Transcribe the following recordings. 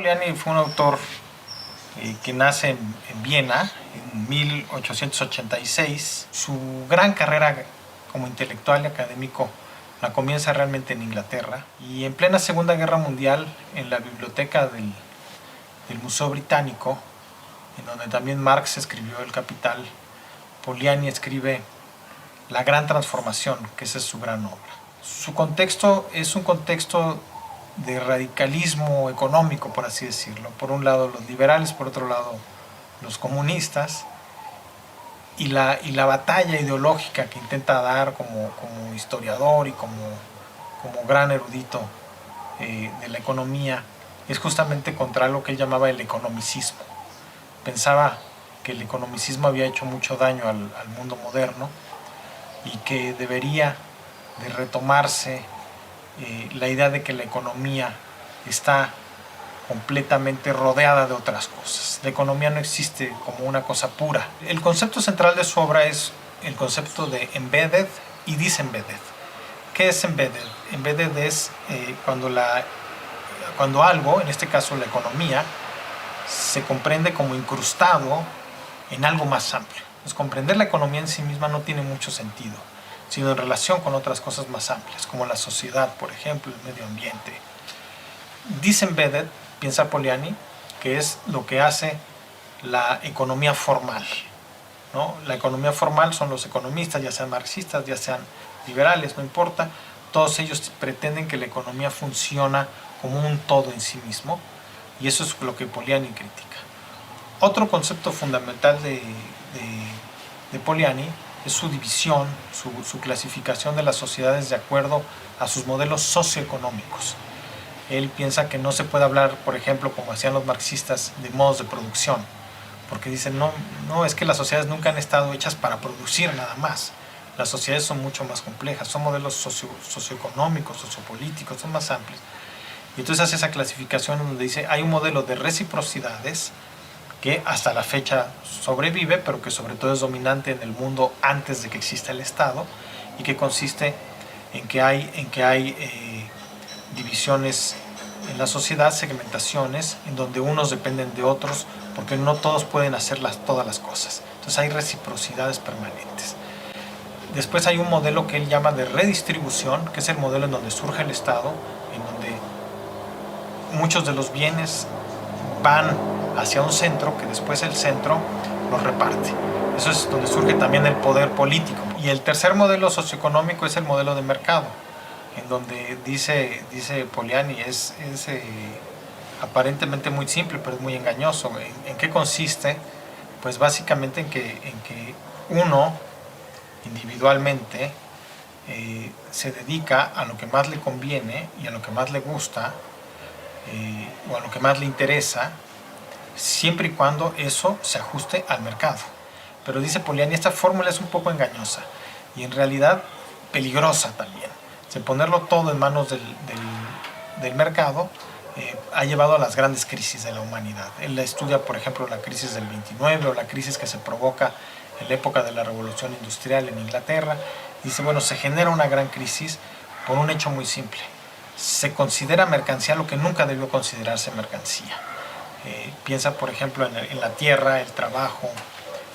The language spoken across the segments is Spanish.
Polanyi fue un autor que nace en Viena en 1886. Su gran carrera como intelectual y académico la comienza realmente en Inglaterra, y en plena Segunda Guerra Mundial, en la biblioteca del Museo Británico, en donde también Marx escribió El Capital, Polanyi escribe La Gran Transformación, que esa es su gran obra. Su contexto es un contexto de radicalismo económico, por así decirlo. Por un lado los liberales, por otro lado los comunistas, y la batalla ideológica que intenta dar como historiador y como gran erudito de la economía es justamente contra lo que él llamaba el economicismo. Pensaba que el economicismo había hecho mucho daño al mundo moderno y que debería de retomarse la idea de que la economía está completamente rodeada de otras cosas. La economía no existe como una cosa pura. El concepto central de su obra es el concepto de embedded y disembedded. ¿Qué es embedded? Embedded es cuando algo, en este caso la economía, se comprende como incrustado en algo más amplio. Pues comprender la economía en sí misma no tiene mucho sentido, sino en relación con otras cosas más amplias, como la sociedad, por ejemplo, el medio ambiente. Disembedded, piensa Polanyi, que es lo que hace la economía formal, ¿no? La economía formal son los economistas, ya sean marxistas, ya sean liberales, no importa. Todos ellos pretenden que la economía funciona como un todo en sí mismo, y eso es lo que Polanyi critica. Otro concepto fundamental de Polanyi es su división, su clasificación de las sociedades de acuerdo a sus modelos socioeconómicos. Él piensa que no se puede hablar, por ejemplo, como hacían los marxistas, de modos de producción, porque dicen, no, es que las sociedades nunca han estado hechas para producir nada más. Las sociedades son mucho más complejas, son modelos socioeconómicos, sociopolíticos, son más amplios. Y entonces hace esa clasificación donde dice, hay un modelo de reciprocidades que hasta la fecha sobrevive, pero que sobre todo es dominante en el mundo antes de que exista el Estado, y que consiste en que hay divisiones en la sociedad, segmentaciones, en donde unos dependen de otros, porque no todos pueden hacer todas las cosas. Entonces hay reciprocidades permanentes. Después hay un modelo que él llama de redistribución, que es el modelo en donde surge el Estado, en donde muchos de los bienes van hacia un centro, que después el centro los reparte. Eso es donde surge también el poder político. Y el tercer modelo socioeconómico es el modelo de mercado, en donde dice Polanyi, es aparentemente muy simple, pero es muy engañoso. ¿En qué consiste? Pues básicamente en que uno, individualmente, se dedica a lo que más le conviene y a lo que más le gusta, o a lo que más le interesa, siempre y cuando eso se ajuste al mercado. Pero dice Polanyi, esta fórmula es un poco engañosa y en realidad peligrosa también. Ponerlo todo en manos del mercado ha llevado a las grandes crisis de la humanidad. Él estudia, por ejemplo, la crisis del 29 o la crisis que se provoca en la época de la Revolución Industrial en Inglaterra. Dice, bueno, se genera una gran crisis por un hecho muy simple. Se considera mercancía lo que nunca debió considerarse mercancía. Piensa, por ejemplo, en la tierra, el trabajo,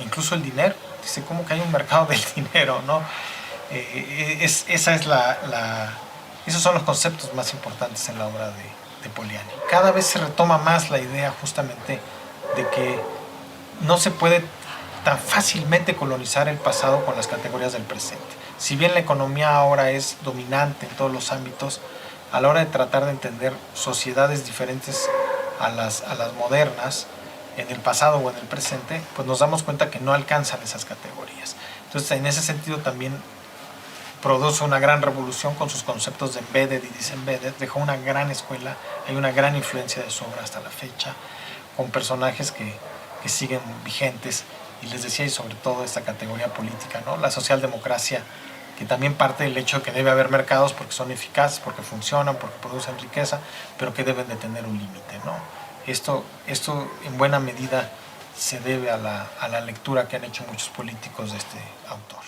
incluso el dinero. Dice, ¿cómo que hay un mercado del dinero, no? Esos son los conceptos más importantes en la obra de Polanyi. Cada vez se retoma más la idea justamente de que no se puede tan fácilmente colonizar el pasado con las categorías del presente. Si bien la economía ahora es dominante en todos los ámbitos, a la hora de tratar de entender sociedades diferentes a las modernas, en el pasado o en el presente, pues nos damos cuenta que no alcanzan esas categorías. Entonces, en ese sentido también produce una gran revolución con sus conceptos de embedded y disembedded. Dejó una gran escuela, hay una gran influencia de su obra hasta la fecha, con personajes que siguen vigentes. Y les decía, y sobre todo esta categoría política, ¿no? La socialdemocracia, que también parte del hecho de que debe haber mercados porque son eficaces, porque funcionan, porque producen riqueza, pero que deben de tener un límite, ¿no? Esto en buena medida se debe a la lectura que han hecho muchos políticos de este autor.